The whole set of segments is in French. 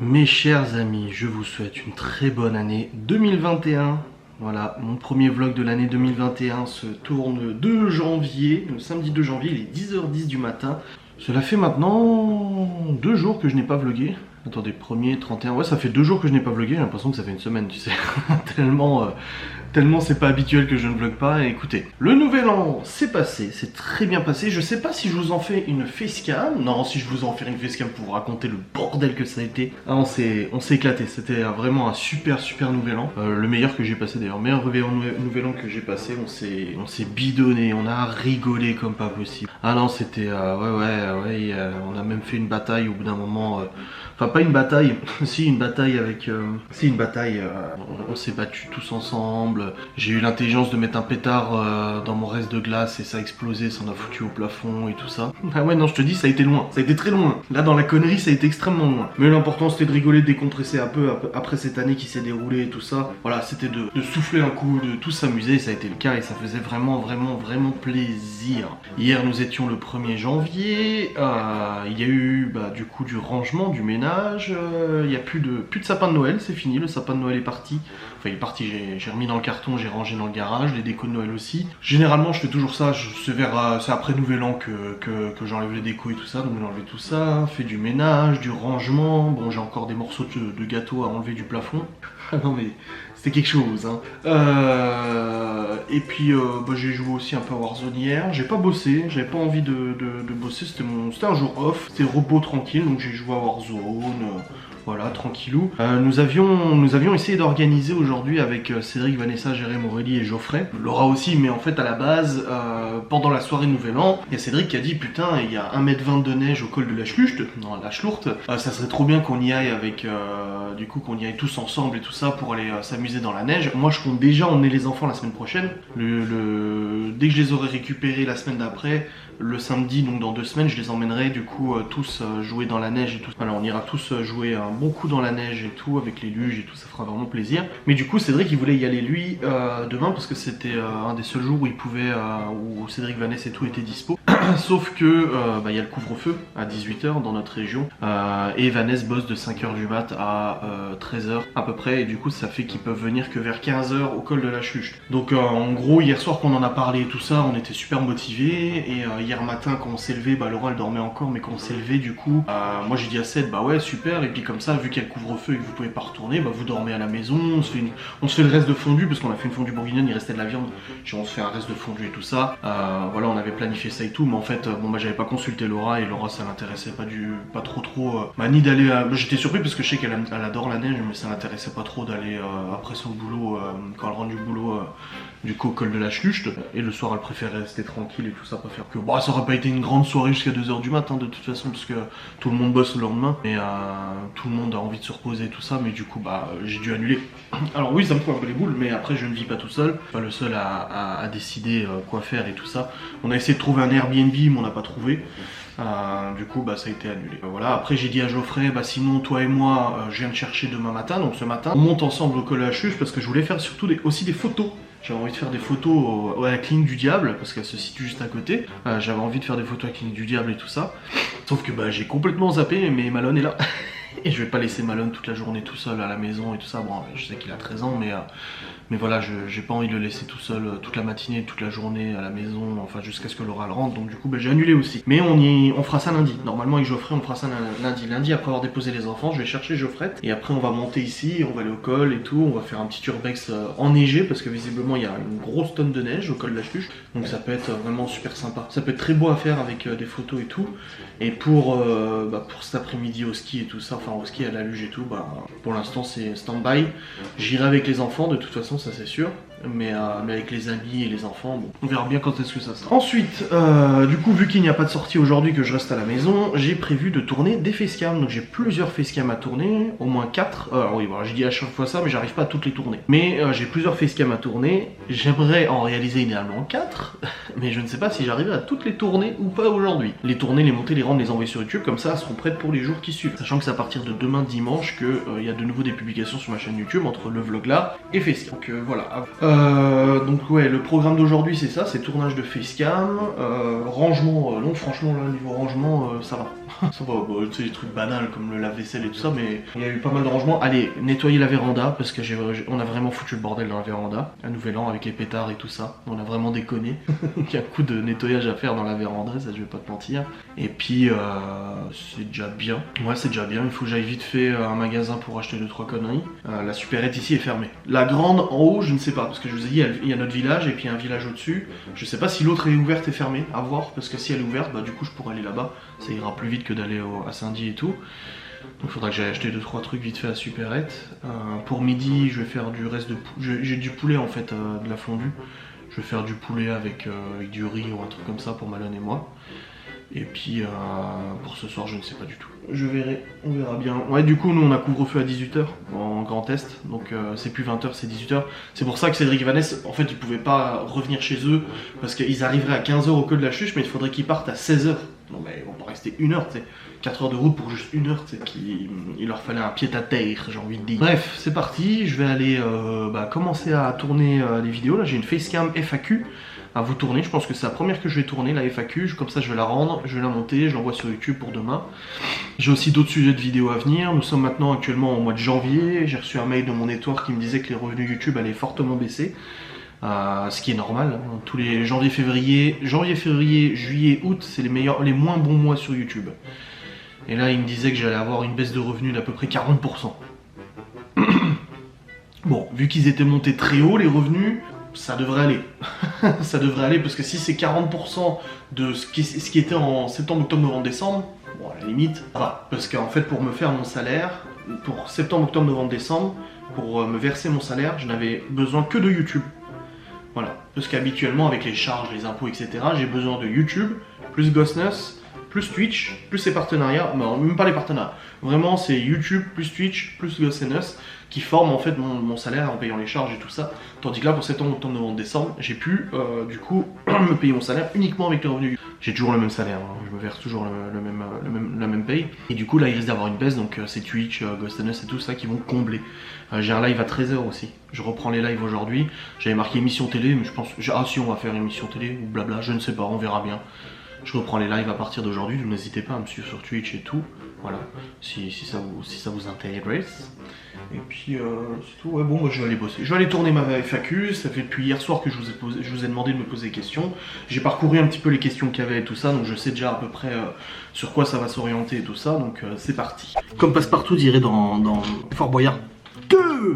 Mes chers amis, je vous souhaite une très bonne année 2021. Voilà, mon premier vlog de l'année 2021 se tourne le 2 janvier, le samedi 2 janvier, il est 10h10 du matin. Cela fait maintenant 2 jours que je n'ai pas vlogué. Attendez, 1er, 31, ouais ça fait 2 jours que je n'ai pas vlogué, j'ai l'impression que ça fait une semaine, tu sais. Tellement c'est pas habituel que je ne vlog pas. Et écoutez, le nouvel an c'est passé, c'est très bien passé. Je sais pas si je vous en fais une facecam. Non, si je vous en fais une facecam pour vous raconter le bordel que ça a été. Ah, on s'est éclaté, c'était vraiment un super nouvel an. Le meilleur que j'ai passé d'ailleurs, meilleur nouvel an que j'ai passé. On s'est bidonné, on a rigolé comme pas possible. Ah non, c'était on a même fait une bataille au bout d'un moment. Enfin pas une bataille, si une bataille avec... on s'est battus tous ensemble. J'ai eu l'intelligence de mettre un pétard dans mon reste de glace et ça a explosé, ça en a foutu au plafond et tout ça. Ah ouais non je te dis ça a été loin, ça a été très loin. Là dans la connerie ça a été extrêmement loin. Mais l'important c'était de rigoler, de décompresser un peu après cette année qui s'est déroulée et tout ça. Voilà, c'était de souffler un coup, de tous s'amuser, ça a été le cas et ça faisait vraiment plaisir. Hier nous étions le 1er janvier, il y a eu du coup du rangement, du ménage. Il n'y a plus de sapin de Noël, c'est fini, le sapin de Noël est parti. Enfin il est parti, j'ai remis dans le carton, j'ai rangé dans le garage, les décos de Noël aussi. Généralement je fais toujours ça, c'est après Nouvel An que j'enlève les décos et tout ça, donc j'ai enlevé tout ça, fait du ménage, du rangement. Bon j'ai encore des morceaux de gâteau à enlever du plafond. Ah non mais c'était quelque chose hein. Et puis j'ai joué aussi un peu à Warzone hier. J'ai pas bossé, j'avais pas envie de bosser, c'était un jour off, c'était repos tranquille, donc j'ai joué à Warzone. Voilà, tranquillou. Nous avions essayé d'organiser aujourd'hui avec Cédric, Vanessa, Jérém, Aurélie et Geoffrey. Laura aussi, mais en fait à la base, pendant la soirée de Nouvel An, il y a Cédric qui a dit putain, il y a 1,20 m de neige au col de la Schlucht, non la Schlourte, ça serait trop bien qu'on y aille avec, du coup qu'on y aille tous ensemble et tout ça pour aller s'amuser dans la neige. Moi je compte déjà emmener les enfants la semaine prochaine. Dès que je les aurai récupérés la semaine d'après, le samedi, donc dans 2 semaines, je les emmènerai du coup tous jouer dans la neige et tout. Alors on ira tous jouer un bon coup dans la neige et tout, avec les luges et tout, ça fera vraiment plaisir. Mais du coup Cédric il voulait y aller lui demain parce que c'était un des seuls jours où il pouvait, où Cédric, Vanessa et tout étaient dispo. Sauf que il y a le couvre-feu à 18h dans notre région et Vanessa bosse de 5h du mat à 13h à peu près et du coup ça fait qu'ils peuvent venir que vers 15h au col de la Schlucht. Donc en gros hier soir qu'on en a parlé et tout ça, on était super motivés et hier matin quand on s'est levé, Laura elle dormait encore mais quand on s'est levé du coup, moi j'ai dit à Ced ouais super, et puis comme ça vu qu'il y a le couvre-feu et que vous pouvez pas retourner, vous dormez à la maison, on se fait le reste de fondue parce qu'on a fait une fondue bourguignonne, il restait de la viande, on se fait un reste de fondue et tout ça. Voilà on avait planifié ça et tout, mais en fait j'avais pas consulté Laura et Laura ça l'intéressait pas trop ni d'aller j'étais surpris parce que je sais qu'elle adore la neige mais ça l'intéressait pas trop d'aller après son boulot, quand elle rentre du boulot du coup au col de la Schlucht, et le soir elle préférait rester tranquille et tout ça, préfère que ça aurait pas été une grande soirée jusqu'à 2h du matin de toute façon parce que tout le monde bosse le lendemain et tout le monde a envie de se reposer et tout ça, mais du coup j'ai dû annuler. Alors oui ça me fout un peu les boules mais après je ne vis pas tout seul, pas le seul à décider quoi faire et tout ça. On a essayé de trouver un Airbnb mais on n'a pas trouvé. Du coup ça a été annulé. Voilà, après j'ai dit à Geoffrey sinon toi et moi je viens te chercher demain matin, donc ce matin on monte ensemble au col de la Schlucht parce que je voulais faire surtout aussi des photos. J'avais envie de faire des photos à la clinique du diable parce qu'elle se situe juste à côté. J'avais envie de faire des photos à la clinique du diable et tout ça. Sauf que j'ai complètement zappé, mais Malone est là. Et je vais pas laisser Malone toute la journée tout seul à la maison et tout ça. Bon, je sais qu'il a 13 ans, mais voilà, j'ai pas envie de le laisser tout seul toute la matinée, toute la journée à la maison, enfin jusqu'à ce que Laura le rentre. Donc du coup, j'ai annulé aussi. Mais on fera ça lundi. Normalement avec Geoffrey, on fera ça lundi. Lundi, après avoir déposé les enfants, je vais chercher Geoffrey. Et après, on va monter ici, on va aller au col et tout. On va faire un petit urbex enneigé parce que visiblement, il y a une grosse tonne de neige au col de la Schlucht. Donc ça peut être vraiment super sympa. Ça peut être très beau à faire avec des photos et tout. Et pour cet après-midi au ski et tout ça, enfin au ski à la luge et tout, pour l'instant c'est stand-by. J'irai avec les enfants de toute façon, ça c'est sûr. Mais avec les amis et les enfants, on verra bien quand est-ce que ça sera. Ensuite, du coup, vu qu'il n'y a pas de sortie aujourd'hui, que je reste à la maison, j'ai prévu de tourner des facecams. Donc j'ai plusieurs facecams à tourner, au moins 4. Alors oui, je dis à chaque fois ça, mais j'arrive pas à toutes les tourner. Mais j'ai plusieurs facecams à tourner. J'aimerais en réaliser idéalement 4, mais je ne sais pas si j'arriverai à toutes les tourner ou pas aujourd'hui. Les tourner, les monter, les rendre, les envoyer sur YouTube, comme ça, elles seront prêtes pour les jours qui suivent. Sachant que c'est à partir de demain dimanche qu'il y a de nouveau des publications sur ma chaîne YouTube entre le vlog là et facecam. Donc voilà. Donc ouais, le programme d'aujourd'hui c'est ça, c'est tournage de facecam, rangement, non franchement là niveau rangement ça va. Ça va, bah, tu sais des trucs banals comme le lave-vaisselle et tout ça, mais il y a eu pas mal de rangements. Allez, nettoyer la véranda parce que on a vraiment foutu le bordel dans la véranda. Un nouvel an avec les pétards et tout ça, on a vraiment déconné. Il y a un coup de nettoyage à faire dans la véranda, ça je vais pas te mentir. Et puis c'est déjà bien. Ouais c'est déjà bien, il faut que j'aille vite fait à un magasin pour acheter 2-3 conneries. La supérette ici est fermée. La grande en haut je ne sais pas, parce que je vous ai dit il y a notre village et puis il y a un village au-dessus. Je sais pas si l'autre est ouverte et fermée, à voir, parce que si elle est ouverte, bah du coup je pourrais aller là-bas. Ça ira plus vite que d'aller à Saint-Dié et tout. Donc il faudra que j'aille acheter 2-3 trucs vite fait à supérette. Pour midi je vais faire du reste de poulet. J'ai du poulet en fait, de la fondue. Je vais faire du poulet avec du riz ou un truc comme ça pour Malone et moi. Et puis pour ce soir je ne sais pas du tout. Je verrai, on verra bien. Ouais du coup nous on a couvre-feu à 18h en Grand Est. Donc c'est plus 20h, c'est 18h. C'est pour ça que Cédric et Vanessa, en fait ils pouvaient pas revenir chez eux. Parce qu'ils arriveraient à 15h au queue de la chuche, mais il faudrait qu'ils partent à 16h. Non mais on va rester 1 heure, tu sais. 4 heures de route pour juste 1 heure, tu sais. Il leur fallait un pied à terre, j'ai envie de dire. Bref, c'est parti, je vais aller commencer à tourner les vidéos. Là j'ai une facecam FAQ à vous tourner, je pense que c'est la première que je vais tourner, la FAQ, comme ça je vais la rendre, je vais la monter, je l'envoie sur YouTube pour demain. J'ai aussi d'autres sujets de vidéos à venir, nous sommes maintenant actuellement au mois de janvier, j'ai reçu un mail de mon network qui me disait que les revenus YouTube allaient fortement baisser. Ce qui est normal, hein. Tous les janvier, février, juillet, août, c'est les moins bons mois sur YouTube. Et là il me disait que j'allais avoir une baisse de revenus d'à peu près 40%. Bon, vu qu'ils étaient montés très haut les revenus, ça devrait aller. Ça devrait aller parce que si c'est 40% de ce qui était en septembre, octobre, novembre, décembre, bon à la limite, ça va. Parce qu'en fait pour me faire mon salaire, pour septembre, octobre, novembre, décembre, pour me verser mon salaire, je n'avais besoin que de YouTube. Voilà. Parce qu'habituellement avec les charges, les impôts, etc., j'ai besoin de YouTube, plus Ghostness, plus Twitch, plus ses partenariats, non même pas les partenariats. Vraiment c'est YouTube, plus Twitch, plus Ghostness qui forment en fait mon salaire en payant les charges et tout ça. Tandis que là pour septembre, octobre, novembre, décembre, j'ai pu du coup me payer mon salaire uniquement avec les revenus. J'ai toujours le même salaire, hein. Je me verse toujours la même paye. Et du coup là il risque d'avoir une baisse, donc c'est Twitch, Ghostness et tout ça qui vont combler. J'ai un live à 13h aussi. Je reprends les lives aujourd'hui. J'avais marqué émission télé, mais je pense... Ah si on va faire émission télé ou blabla, je ne sais pas, on verra bien. Je reprends les lives à partir d'aujourd'hui, donc n'hésitez pas à me suivre sur Twitch et tout. Voilà, si ça vous intéresse. Et puis c'est tout, ouais bon moi je vais aller bosser. Je vais aller tourner ma FAQ, ça fait depuis hier soir que je vous ai demandé de me poser des questions. J'ai parcouru un petit peu les questions qu'il y avait et tout ça, donc je sais déjà à peu près sur quoi ça va s'orienter et tout ça, donc c'est parti. Comme Passepartout dirait dans Fort Boyard.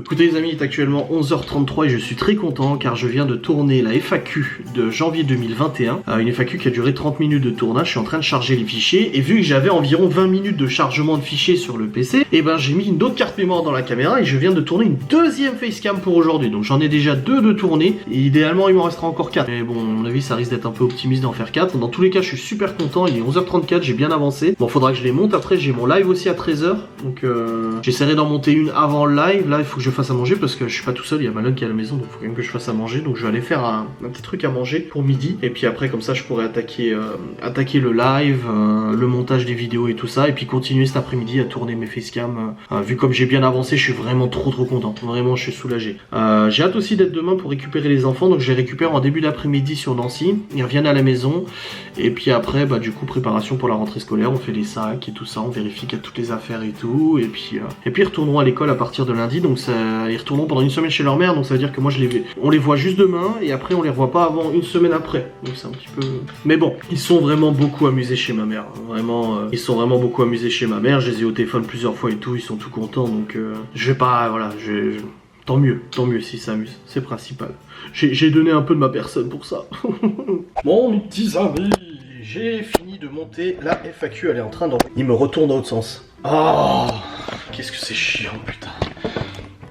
Écoutez les amis, il est actuellement 11h33 et je suis très content car je viens de tourner la FAQ de janvier 2021. Une FAQ qui a duré 30 minutes de tournage, je suis en train de charger les fichiers et vu que j'avais environ 20 minutes de chargement de fichiers sur le PC, et ben j'ai mis une autre carte mémoire dans la caméra et je viens de tourner une deuxième facecam pour aujourd'hui. Donc j'en ai déjà 2 de tournées et idéalement il m'en restera encore 4. Mais bon, à mon avis ça risque d'être un peu optimiste d'en faire 4. Dans tous les cas je suis super content, il est 11h34, j'ai bien avancé. Bon faudra que je les monte, après j'ai mon live aussi à 13h. Donc j'essaierai d'en monter une avant le live. Là il faut que je fasse à manger parce que je suis pas tout seul, il y a Malone qui est à la maison, donc il faut quand même que je fasse à manger. Donc je vais aller faire un petit truc à manger pour midi et puis après comme ça je pourrais attaquer le live, le montage des vidéos et tout ça, et puis continuer cet après-midi à tourner mes facecam. Vu comme j'ai bien avancé, je suis vraiment trop content, vraiment je suis soulagé. J'ai hâte aussi d'être demain pour récupérer les enfants, donc je les récupère en début d'après-midi sur Nancy, ils reviennent à la maison et puis après bah du coup préparation pour la rentrée scolaire, on fait les sacs et tout ça, on vérifie qu'il y a toutes les affaires et tout, et puis ils retourneront à l'école à partir de lundi, donc ça, ils retourneront pendant une semaine chez leur mère, donc ça veut dire que moi on les voit juste demain et après on les revoit pas avant une semaine après, donc c'est un petit peu... Mais bon, ils sont vraiment beaucoup amusés chez ma mère, vraiment, ils sont vraiment beaucoup amusés chez ma mère, je les ai au téléphone plusieurs fois et tout, ils sont tout contents, donc je vais pas, voilà, tant mieux s'ils s'amusent, c'est principal. J'ai donné un peu de ma personne pour ça. Bon mes petits amis, j'ai fini de monter la FAQ, elle est en train d'en... Il me retourne dans l'autre sens. Oh, qu'est-ce que c'est chiant putain.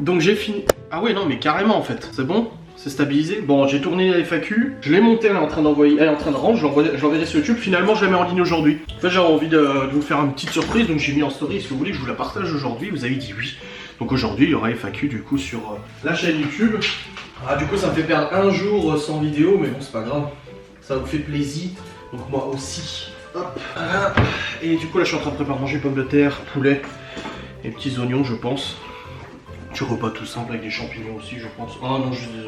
Donc j'ai fini... Ah ouais non mais carrément en fait, c'est bon? C'est stabilisé. Bon, j'ai tourné la FAQ, je l'ai montée, elle est en train d'envoyer, elle est en train de rendre, je l'enverrai sur YouTube. Finalement, je la mets en ligne aujourd'hui. En fait, j'avais envie de vous faire une petite surprise, donc j'ai mis en story. Est-ce que vous voulez que je vous la partage aujourd'hui? Vous avez dit oui. Donc aujourd'hui, il y aura FAQ du coup sur la chaîne YouTube. Ah, du coup, ça me fait perdre un jour sans vidéo, mais bon, c'est pas grave. Ça vous fait plaisir. Donc moi aussi. Hop. Et du coup, là, je suis en train de préparer manger pommes de terre, poulet et petits oignons, je pense. Petit repas tout simple avec des champignons aussi, je pense. Ah non, juste des...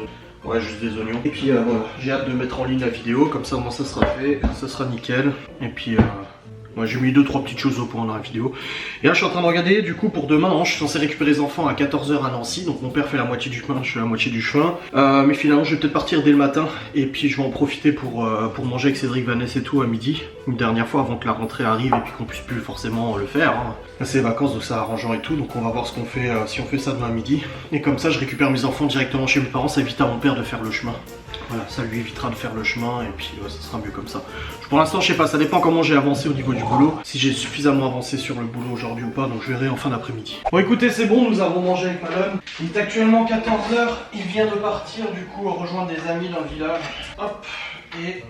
Ouais, juste des oignons. Et puis voilà, j'ai hâte de mettre en ligne la vidéo, comme ça au moins ça sera fait, ça sera nickel. Et puis ouais, j'ai mis 2-3 petites choses au point dans la vidéo. Et là je suis en train de regarder, du coup pour demain, je suis censé récupérer les enfants à 14 h à Nancy. Donc mon père fait la moitié du chemin, je fais la moitié du chemin. Mais finalement je vais peut-être partir dès le matin. Et puis je vais en profiter pour manger avec Cédric, Vanessa et tout à midi. Une dernière fois avant que la rentrée arrive et puis qu'on puisse plus forcément le faire. Hein. Là c'est les vacances donc ça arrangeant et tout. Donc on va voir ce qu'on fait, si on fait ça demain à midi. Et comme ça je récupère mes enfants directement chez mes parents, ça évite à mon père de faire le chemin. Voilà, ça lui évitera de faire le chemin et puis ça sera mieux comme ça. Pour l'instant, je sais pas, ça dépend comment j'ai avancé au niveau du boulot. Si j'ai suffisamment avancé sur le boulot aujourd'hui ou pas, donc je verrai en fin d'après-midi. Bon, écoutez, c'est bon, nous avons mangé avec madame. Il est actuellement 14 h, il vient de partir du coup rejoindre des amis dans le village. Hop, et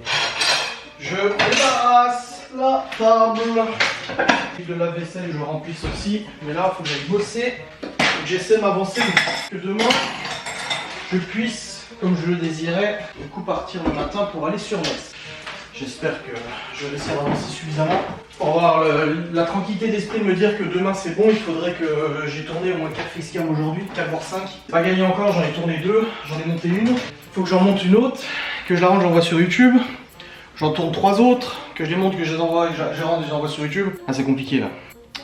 je débarrasse la table. Le lave-vaisselle, je remplisse aussi, mais là, il faut que j'aille bosser. J'essaie de m'avancer que demain, je puisse, comme je le désirais, du coup partir le matin pour aller sur Metz. J'espère que je vais réussir à avancer suffisamment pour avoir la tranquillité d'esprit de me dire que demain c'est bon. Il faudrait que j'ai tourné au moins 4 facecam aujourd'hui, 4 voire 5. Pas gagné encore, j'en ai tourné 2, j'en ai monté une. Il faut que j'en monte une autre, que je la range, j'envoie sur YouTube. J'en tourne 3 autres, que je les monte, que je les envoie, que je rentre et je les envoie sur YouTube. Ah, c'est compliqué là.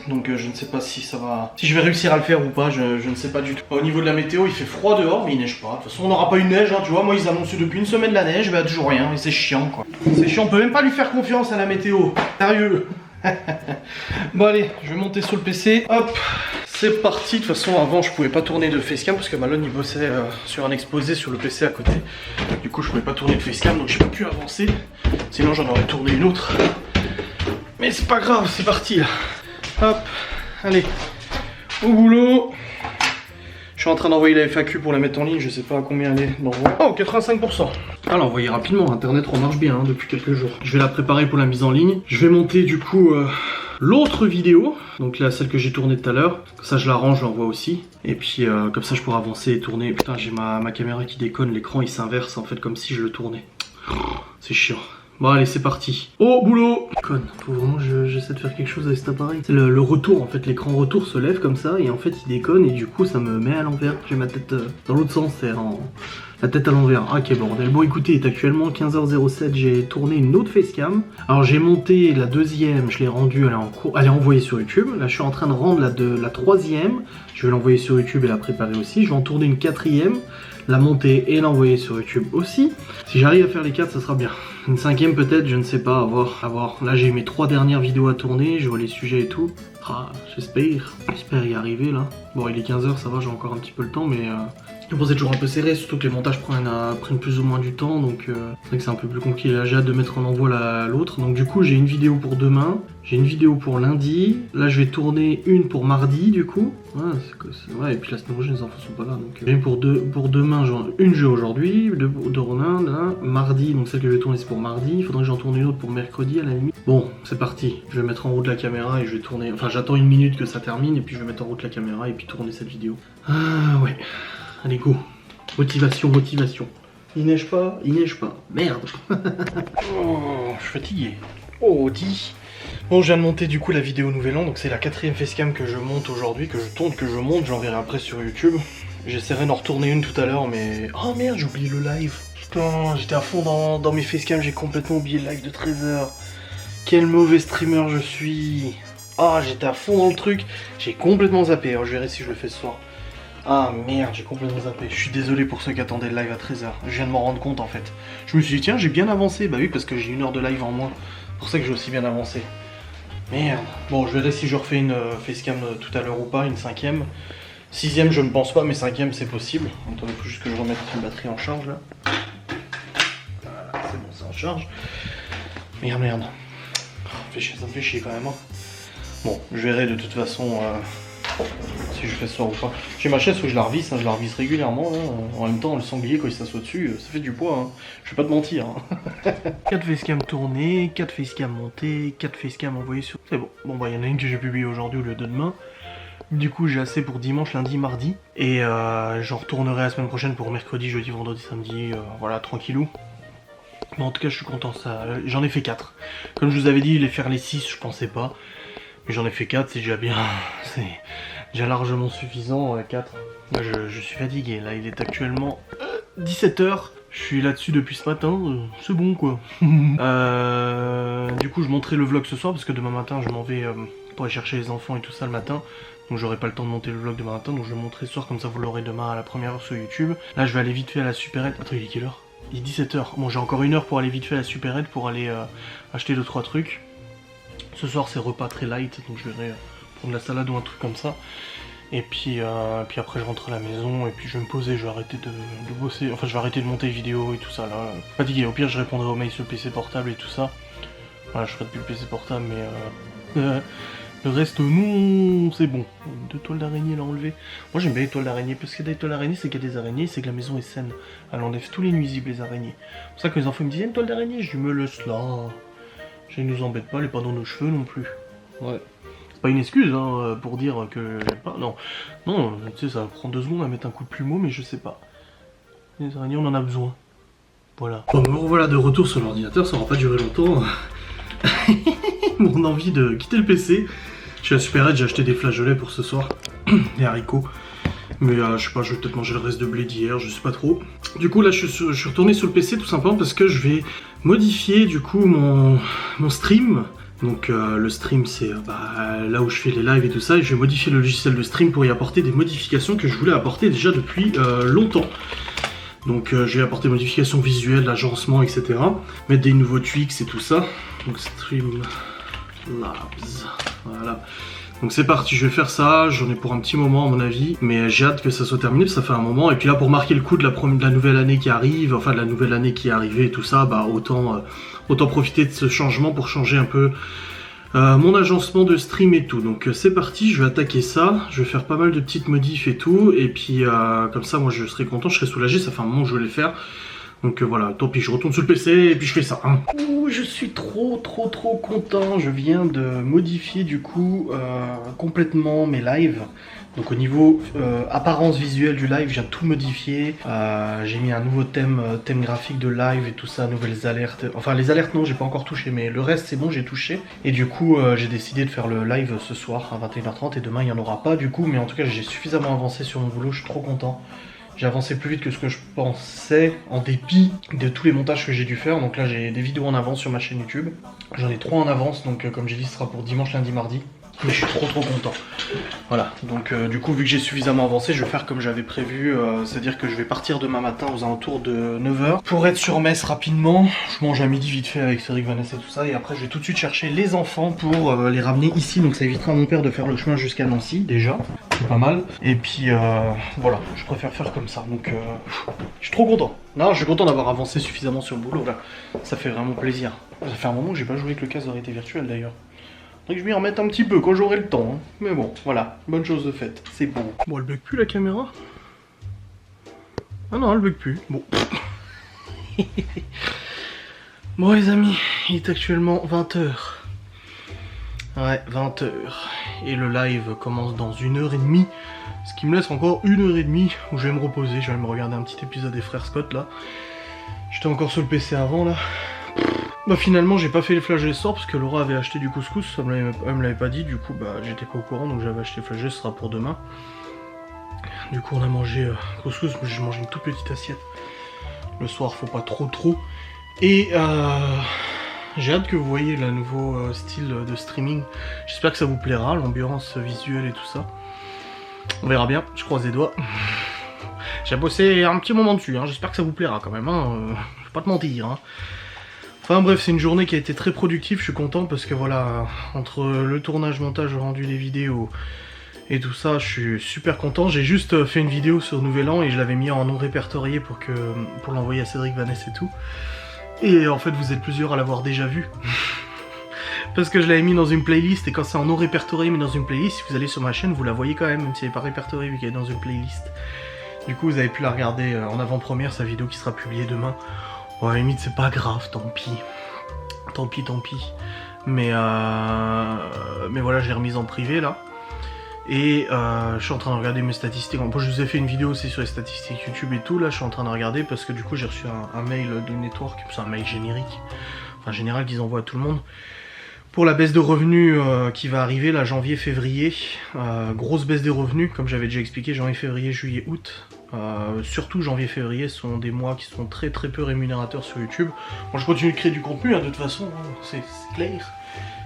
Donc je ne sais pas si ça va, si je vais réussir à le faire ou pas, je ne sais pas du tout. Au niveau de la météo, il fait froid dehors, mais il neige pas. De toute façon, on n'aura pas une neige, hein, tu vois. Moi, ils annoncent depuis une semaine la neige, bah toujours rien. Et c'est chiant, quoi. C'est chiant, on peut même pas lui faire confiance à la météo. Sérieux. Bon allez, je vais monter sur le PC. Hop, c'est parti. De toute façon, avant, je pouvais pas tourner de facecam parce que Malone il bossait sur un exposé sur le PC à côté. Du coup, je pouvais pas tourner de facecam, donc j'ai pas pu avancer. Sinon, j'en aurais tourné une autre. Mais c'est pas grave, c'est parti là. Hop, allez, au boulot. Je suis en train d'envoyer la FAQ pour la mettre en ligne, je sais pas à combien elle est d'envoi. Oh, 85%. Ah, l'envoyer rapidement, internet remarche bien hein, depuis quelques jours. Je vais la préparer pour la mise en ligne. Je vais monter du coup l'autre vidéo, donc là celle que j'ai tournée tout à l'heure. Ça je la range, je l'envoie aussi. Et puis comme ça je pourrai avancer et tourner. Putain, j'ai ma caméra qui déconne, l'écran il s'inverse en fait comme si je le tournais. C'est chiant. Bon allez, c'est parti. Au boulot. Conne, faut vraiment que j'essaie de faire quelque chose avec cet appareil. C'est le retour en fait, l'écran retour se lève comme ça et en fait il déconne et du coup ça me met à l'envers. J'ai ma tête dans l'autre sens, c'est la tête à l'envers. Ah quel bordel. Bon écoutez, il est actuellement 15 h 07, j'ai tourné une autre facecam. Alors j'ai monté la deuxième, je l'ai rendue, elle est envoyée sur YouTube. Là je suis en train de rendre la troisième. Je vais l'envoyer sur YouTube et la préparer aussi. Je vais en tourner une quatrième, la monter et l'envoyer sur YouTube aussi. Si j'arrive à faire les 4, ça sera bien. Une cinquième peut-être, je ne sais pas, à voir. Là j'ai mes 3 dernières vidéos à tourner, je vois les sujets et tout. Ah, j'espère y arriver là. Bon, il est 15 h, ça va, j'ai encore un petit peu le temps, mais c'est toujours un peu serré, surtout que les montages prennent plus ou moins du temps, donc c'est vrai que c'est un peu plus compliqué. Là j'ai hâte de mettre en envoi l'autre, donc du coup j'ai une vidéo pour demain, j'ai une vidéo pour lundi, là je vais tourner une pour mardi du coup. Ouais, et puis la semaine prochaine les enfants sont pas là, donc j'ai une pour demain, genre une jeu aujourd'hui, deux pour Ronin, mardi, donc celle que je vais tourner c'est pour mardi, il faudrait que j'en tourne une autre pour mercredi à la limite. Bon, c'est parti, je vais mettre en route la caméra et je vais tourner, enfin j'attends une minute que ça termine et puis je vais mettre en route la caméra et puis tourner cette vidéo. Ah ouais. Allez go, motivation. Il neige pas, merde. Oh, je suis fatigué. Oh, dis. Bon, je viens de monter du coup la vidéo Nouvel An, donc c'est la 4e facecam que je monte aujourd'hui, que je tourne, que je monte, j'enverrai après sur YouTube. J'essaierai d'en retourner une tout à l'heure, mais... Oh merde, j'ai oublié le live. Putain, j'étais à fond dans mes facecams, j'ai complètement oublié le live de 13 h. Quel mauvais streamer je suis. Ah, j'étais à fond dans le truc, j'ai complètement zappé, alors je verrai si je le fais ce soir. Ah merde, j'ai complètement zappé. Je suis désolé pour ceux qui attendaient le live à 13 h. Je viens de m'en rendre compte en fait. Je me suis dit tiens, j'ai bien avancé. Bah oui, parce que j'ai 1 heure de live en moins. C'est pour ça que j'ai aussi bien avancé. Merde. Bon, je verrai si je refais une facecam tout à l'heure ou pas, une 5e. 6e, je ne pense pas, mais 5e, c'est possible. Attendez, il faut juste que je remette une batterie en charge là. Voilà, c'est bon, c'est en charge. Merde. Oh, ça me fait chier quand même. Hein. Bon, je verrai de toute façon. Si je fais ça ou pas. J'ai ma chaise où je la revisse, hein, je la revisse régulièrement. Là. En même temps, le sanglier, quand il s'assoit dessus, ça fait du poids. Hein. Je vais pas te mentir. Hein. 4 facecam tournées, 4 facecam montées, 4 facecam envoyées sur... C'est bon. Bon, bah, il y en a une que j'ai publiée aujourd'hui au lieu de demain. Du coup, j'ai assez pour dimanche, lundi, mardi. Et j'en retournerai la semaine prochaine pour mercredi, jeudi, vendredi, samedi. Voilà, tranquillou. Mais en tout cas, je suis content. J'en ai fait 4. Comme je vous avais dit, les faire les 6, je pensais pas. Mais j'en ai fait 4, c'est déjà bien. C'est déjà largement suffisant, 4. Là, je suis fatigué. Là, il est actuellement 17h. Je suis là-dessus depuis ce matin, c'est bon quoi. Du coup je monterai le vlog ce soir parce que demain matin je m'en vais pour aller chercher les enfants et tout ça le matin. Donc j'aurai pas le temps de monter le vlog demain matin, donc je le montrerai ce soir, comme ça vous l'aurez demain à la première heure sur YouTube. Là je vais aller vite fait à la supérette. Attends, il est quelle heure? Il est 17h. Bon, j'ai encore 1 heure pour aller vite fait à la supérette pour aller acheter 2-3 trucs. Ce soir c'est repas très light, donc je verrai prendre la salade ou un truc comme ça. Et puis après je rentre à la maison et puis je vais me poser, je vais arrêter de bosser, enfin je vais arrêter de monter les vidéos et tout ça là. Fatigué, au pire je répondrai aux mails sur le PC portable et tout ça. Voilà, je ferai depuis le PC portable mais le reste non, c'est bon. 2 toiles d'araignée là enlevées. Moi j'aime bien les toiles d'araignée parce que des toiles d'araignée c'est qu'il y a des araignées, c'est que la maison est saine. Elle enlève tous les nuisibles les araignées. C'est pour ça que les enfants me disaient une toile d'araignée, je lui me laisse là. Je ne nous embête pas, elle est pas dans nos cheveux non plus. Ouais. Pas une excuse hein, pour dire que j'aime pas, non. Non, tu sais, ça prend 2 secondes à mettre un coup de plumeau, mais je sais pas. Les araignées, on en a besoin. Voilà. Bon, me revoilà de retour sur l'ordinateur, ça aura pas duré longtemps. Mon envie de quitter le PC. Je suis à Supérette, j'ai acheté des flageolets pour ce soir. Des haricots. Mais je sais pas, je vais peut-être manger le reste de blé d'hier, je sais pas trop. Du coup, là, je suis retourné sur le PC tout simplement parce que je vais modifier du coup mon stream. Donc le stream c'est là où je fais les lives et tout ça, et je vais modifier le logiciel de stream pour y apporter des modifications que je voulais apporter déjà depuis longtemps. Donc je vais apporter modifications visuelles, l'agencement, etc. Mettre des nouveaux tweaks et tout ça. Donc Streamlabs, voilà. Donc c'est parti, je vais faire ça, j'en ai pour un petit moment à mon avis, mais j'ai hâte que ça soit terminé, parce que ça fait un moment. Et puis là pour marquer le coup de la nouvelle année qui arrive, enfin de la nouvelle année qui est arrivée et tout ça, bah autant profiter de ce changement pour changer un peu mon agencement de stream et tout. Donc c'est parti, je vais attaquer ça, je vais faire pas mal de petites modifs et tout, et puis comme ça moi je serai content, je serai soulagé, ça fait un moment que je voulais le faire. Donc voilà, tant pis, je retourne sur le PC et puis je fais ça. Hein. Ouh, je suis trop content. Je viens de modifier du coup complètement mes lives. Donc au niveau apparence visuelle du live, je viens de tout modifier. J'ai mis un nouveau thème graphique de live et tout ça, nouvelles alertes. Enfin les alertes non, j'ai pas encore touché, mais le reste c'est bon, j'ai touché. Et du coup j'ai décidé de faire le live ce soir à 21h30 et demain il n'y en aura pas du coup. Mais en tout cas j'ai suffisamment avancé sur mon boulot, je suis trop content. J'ai avancé plus vite que ce que je pensais, en dépit de tous les montages que j'ai dû faire. Donc là j'ai des vidéos en avance sur ma chaîne YouTube. J'en ai 3 en avance, donc comme j'ai dit ce sera pour dimanche, lundi, mardi. Mais je suis trop content. Voilà, donc du coup vu que j'ai suffisamment avancé, je vais faire comme j'avais prévu. C'est-à-dire que je vais partir demain matin aux alentours de 9h. Pour être sur Metz rapidement, je mange à midi vite fait avec Cédric, Vanessa et tout ça. Et après je vais tout de suite chercher les enfants pour les ramener ici. Donc ça évitera à mon père de faire le chemin jusqu'à Nancy déjà. C'est pas mal. Et puis voilà, je préfère faire comme ça. Donc je suis trop content. Non, je suis content d'avoir avancé suffisamment sur le boulot. Là, ça fait vraiment plaisir. Ça fait un moment que j'ai pas joué avec le casque de réalité virtuelle d'ailleurs. Que je m'y remette un petit peu quand j'aurai le temps. Hein. Mais bon, voilà, bonne chose de faite. C'est bon. Bon, elle bug plus la caméra? Ah non, elle bug plus. Bon. Bon les amis, il est actuellement 20h. Ouais, 20h. Et le live commence dans 1h30. Ce qui me laisse encore 1h30 où je vais me reposer. Je vais me regarder un petit épisode des Frères Scott là. J'étais encore sur le PC avant là. Bah finalement j'ai pas fait les flageolets ce soir parce que Laura avait acheté du couscous, elle me l'avait pas dit, du coup bah j'étais pas au courant donc j'avais acheté les flageolets, ce sera pour demain. Du coup on a mangé couscous, mais j'ai mangé une toute petite assiette. Le soir faut pas trop. Et j'ai hâte que vous voyez le nouveau style de streaming. J'espère que ça vous plaira, l'ambiance visuelle et tout ça. On verra bien, je croise les doigts. J'ai bossé un petit moment dessus, hein. J'espère que ça vous plaira quand même, hein. Je vais pas te mentir. Hein. Enfin bref, c'est une journée qui a été très productive, je suis content parce que voilà, entre le tournage, montage, rendu des vidéos et tout ça, je suis super content. J'ai juste fait une vidéo sur Nouvel An et je l'avais mis en non répertorié pour l'envoyer à Cédric, Vanessa et tout. Et en fait, vous êtes plusieurs à l'avoir déjà vu. Parce que je l'avais mis dans une playlist et quand c'est en non répertorié mais dans une playlist, si vous allez sur ma chaîne, vous la voyez quand même si elle n'est pas répertoriée vu qu'elle est dans une playlist. Du coup, vous avez pu la regarder en avant-première, sa vidéo qui sera publiée demain. Bon, à la limite, c'est pas grave, tant pis. Tant pis. Mais voilà, j'ai remise en privé, là. Et je suis en train de regarder mes statistiques. Bon, je vous ai fait une vidéo aussi sur les statistiques YouTube et tout. Là, je suis en train de regarder parce que du coup, j'ai reçu un mail de Network. C'est un mail générique. Enfin, général qu'ils envoient à tout le monde. Pour la baisse de revenus qui va arriver, là, janvier-février. Grosse baisse des revenus, comme j'avais déjà expliqué, janvier, février, juillet, août. Surtout janvier-février sont des mois qui sont très peu rémunérateurs sur YouTube. Moi je continue de créer du contenu hein, de toute façon, hein, c'est clair.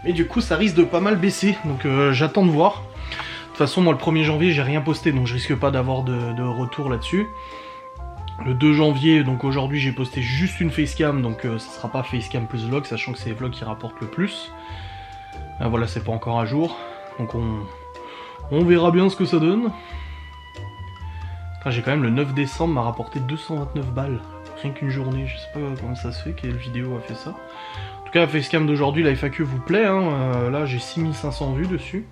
Mais du coup ça risque de pas mal baisser, donc j'attends de voir. De toute façon moi le 1er janvier j'ai rien posté, donc je risque pas d'avoir de retour là-dessus. Le 2 janvier, donc aujourd'hui j'ai posté juste une facecam, donc ça sera pas facecam plus vlog, sachant que c'est les vlogs qui rapportent le plus. Voilà, c'est pas encore à jour, donc on verra bien ce que ça donne. J'ai quand même le 9 décembre m'a rapporté 229 balles, rien qu'une journée, je sais pas comment ça se fait, quelle vidéo a fait ça. En tout cas la facecam d'aujourd'hui, la FAQ vous plaît, hein, là j'ai 6500 vues dessus.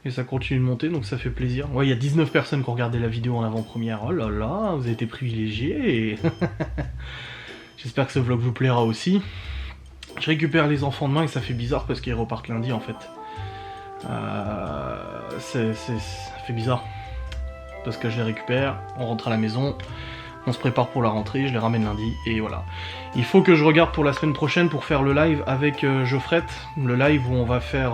Et ça continue de monter, donc ça fait plaisir. Ouais, il y a 19 personnes qui ont regardé la vidéo en avant-première. Oh là là, vous avez été privilégiés. J'espère que ce vlog vous plaira aussi. Je récupère les enfants demain et ça fait bizarre parce qu'ils repartent lundi en fait. Ça fait bizarre. Parce que je les récupère, on rentre à la maison, on se prépare pour la rentrée, je les ramène lundi et voilà. Il faut que je regarde pour la semaine prochaine pour faire le live avec Geoffrette. Le live où on va faire...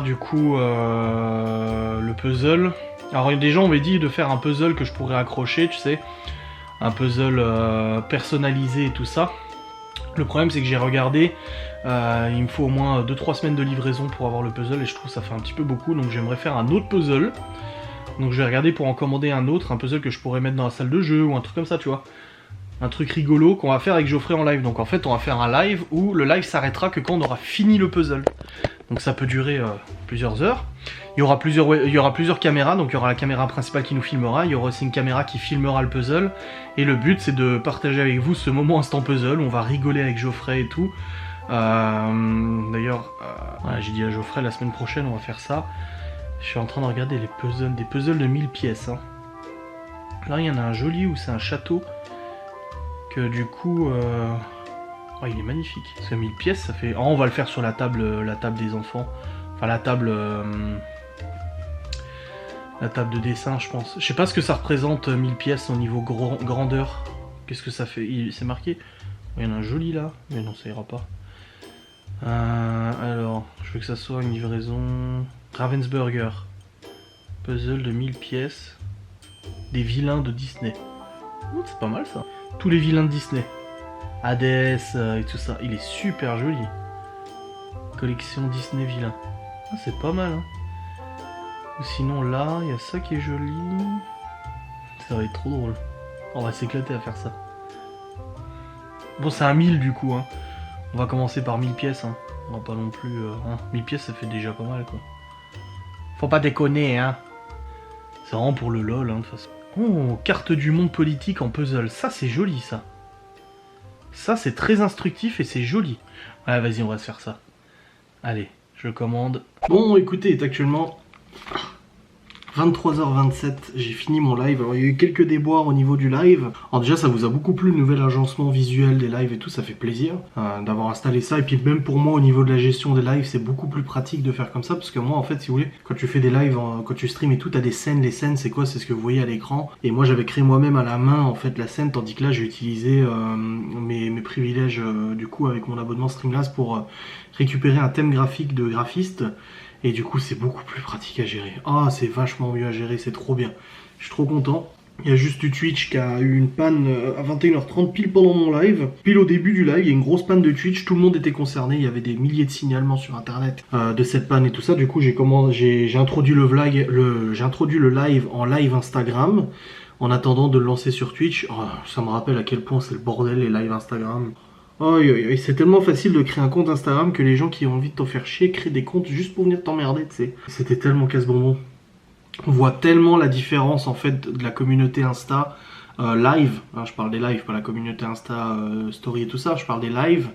du coup le puzzle. Alors des gens m'ont dit de faire un puzzle que je pourrais accrocher, tu sais, un puzzle personnalisé et tout ça. Le problème c'est que j'ai regardé, il me faut au moins 2-3 semaines de livraison pour avoir le puzzle et je trouve que ça fait un petit peu beaucoup, donc j'aimerais faire un autre puzzle. Donc je vais regarder pour en commander un autre, un puzzle que je pourrais mettre dans la salle de jeu ou un truc comme ça, tu vois. Un truc rigolo qu'on va faire avec Geoffrey en live. Donc en fait on va faire un live où le live s'arrêtera que quand on aura fini le puzzle. Donc ça peut durer plusieurs heures. Il y aura plusieurs caméras, donc il y aura la caméra principale qui nous filmera, il y aura aussi une caméra qui filmera le puzzle. Et le but c'est de partager avec vous ce moment instant puzzle où on va rigoler avec Geoffrey et tout. D'ailleurs, voilà, j'ai dit à Geoffrey la semaine prochaine on va faire ça. Je suis en train de regarder les puzzles, des puzzles de 1000 pièces. Hein. Là il y en a un joli où c'est un château. Que du coup... Oh, il est magnifique. Parce que 1000 pièces, ça fait... Oh, on va le faire sur la table des enfants. Enfin, la table de dessin, je pense. Je sais pas ce que ça représente, 1000 pièces au niveau grandeur. Qu'est-ce que ça fait? C'est marqué? Il y en a un joli là. Mais non, ça ira pas. Alors, je veux que ça soit une livraison... Ravensburger. Puzzle de 1000 pièces. Des vilains de Disney. Oh, c'est pas mal ça. Tous les vilains de Disney. Hades et tout ça. Il est super joli. Collection Disney vilain. Ah, c'est pas mal. Hein. Ou sinon là, il y a ça qui est joli. Ça va être trop drôle. On va s'éclater à faire ça. Bon, c'est un 1000 du coup. Hein. On va commencer par 1000 pièces. Hein. On va pas non plus... 1000 pièces, ça fait déjà pas mal quoi. Faut pas déconner, hein. C'est vraiment pour le lol, hein, de toute façon. Oh, carte du monde politique en puzzle. Ça, c'est joli, ça. Ça, c'est très instructif et c'est joli. Ouais, vas-y, on va se faire ça. Allez, je commande. Bon, écoutez, il est actuellement 23h27. J'ai fini mon live. Alors, il y a eu quelques déboires au niveau du live. Alors déjà, ça vous a beaucoup plu, le nouvel agencement visuel des lives et tout. Ça fait plaisir d'avoir installé ça. Et puis même pour moi, au niveau de la gestion des lives, c'est beaucoup plus pratique de faire comme ça. Parce que moi, en fait, si vous voulez, quand tu fais des lives, quand tu streams et tout, t'as des scènes. Les scènes, c'est quoi? C'est ce que vous voyez à l'écran. Et moi, j'avais créé moi-même à la main, en fait, la scène. Tandis que là, j'ai utilisé mes privilèges, du coup, avec mon abonnement Streamlabs pour récupérer un thème graphique de graphiste. Et du coup, c'est beaucoup plus pratique à gérer. Ah, c'est vachement mieux à gérer, c'est trop bien. Je suis trop content. Il y a juste Twitch qui a eu une panne à 21h30, pile pendant mon live. Pile au début du live, il y a une grosse panne de Twitch. Tout le monde était concerné. Il y avait des milliers de signalements sur Internet de cette panne et tout ça. Du coup, j'ai introduit j'ai introduit le live en live Instagram en attendant de le lancer sur Twitch. Oh, ça me rappelle à quel point c'est le bordel les lives Instagram. Oh, c'est tellement facile de créer un compte Instagram que les gens qui ont envie de t'en faire chier créent des comptes juste pour venir t'emmerder, tu sais. C'était tellement casse-bonbon. On voit tellement la différence en fait de la communauté Insta live. Alors, je parle des lives, pas la communauté Insta story et tout ça. Je parle des lives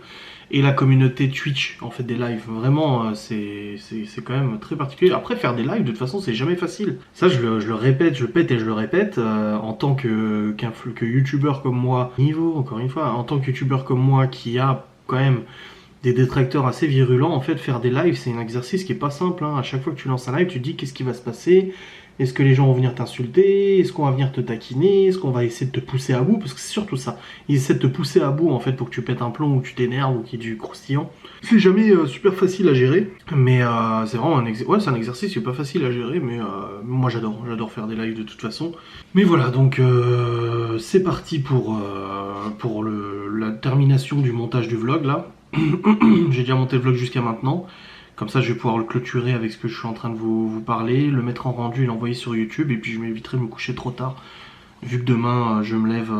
et la communauté Twitch en fait des lives. Vraiment, c'est quand même très particulier. Après, faire des lives, de toute façon, c'est jamais facile. Ça, je le répète, je le pète et je le répète. En tant que youtubeur comme moi, encore une fois, en tant que youtubeur comme moi qui a quand même des détracteurs assez virulents. En fait, faire des lives, c'est un exercice qui est pas simple. Hein. À chaque fois que tu lances un live, tu te dis qu'est-ce qui va se passer? Est-ce que les gens vont venir t'insulter? Est-ce qu'on va venir te taquiner? Est-ce qu'on va essayer de te pousser à bout? Parce que c'est surtout ça. Ils essaient de te pousser à bout en fait pour que tu pètes un plomb ou que tu t'énerves ou qu'il y ait du croustillant. C'est jamais super facile à gérer, mais c'est vraiment c'est un exercice qui est pas facile à gérer, mais moi j'adore faire des lives de toute façon. Mais voilà, donc c'est parti pour la termination du montage du vlog là. J'ai déjà monté le vlog jusqu'à maintenant. Comme ça, je vais pouvoir le clôturer avec ce que je suis en train de vous parler, le mettre en rendu et l'envoyer sur YouTube. Et puis, je m'éviterai de me coucher trop tard. Vu que demain, je me lève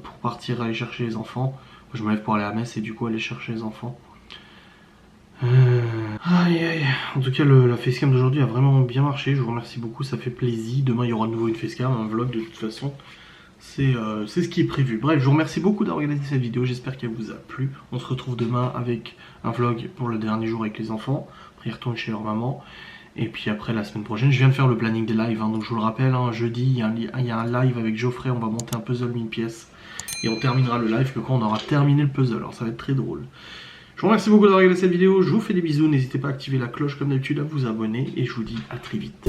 pour partir aller chercher les enfants. Je me lève pour aller à la messe et du coup, aller chercher les enfants. Aïe aïe. En tout cas, la facecam d'aujourd'hui a vraiment bien marché. Je vous remercie beaucoup, ça fait plaisir. Demain, il y aura de nouveau une facecam, un vlog de toute façon. C'est ce qui est prévu. Bref, je vous remercie beaucoup d'avoir regardé cette vidéo, j'espère qu'elle vous a plu. On se retrouve demain avec un vlog pour le dernier jour avec les enfants. Après, ils retournent chez leur maman. Et puis après, la semaine prochaine, je viens de faire le planning des lives. Hein, donc je vous le rappelle, hein, jeudi, il y a un live avec Geoffrey. On va monter un puzzle 1000 pièces. Et on terminera le live que quand on aura terminé le puzzle. Alors ça va être très drôle. Je vous remercie beaucoup d'avoir regardé cette vidéo. Je vous fais des bisous. N'hésitez pas à activer la cloche comme d'habitude, à vous abonner. Et je vous dis à très vite.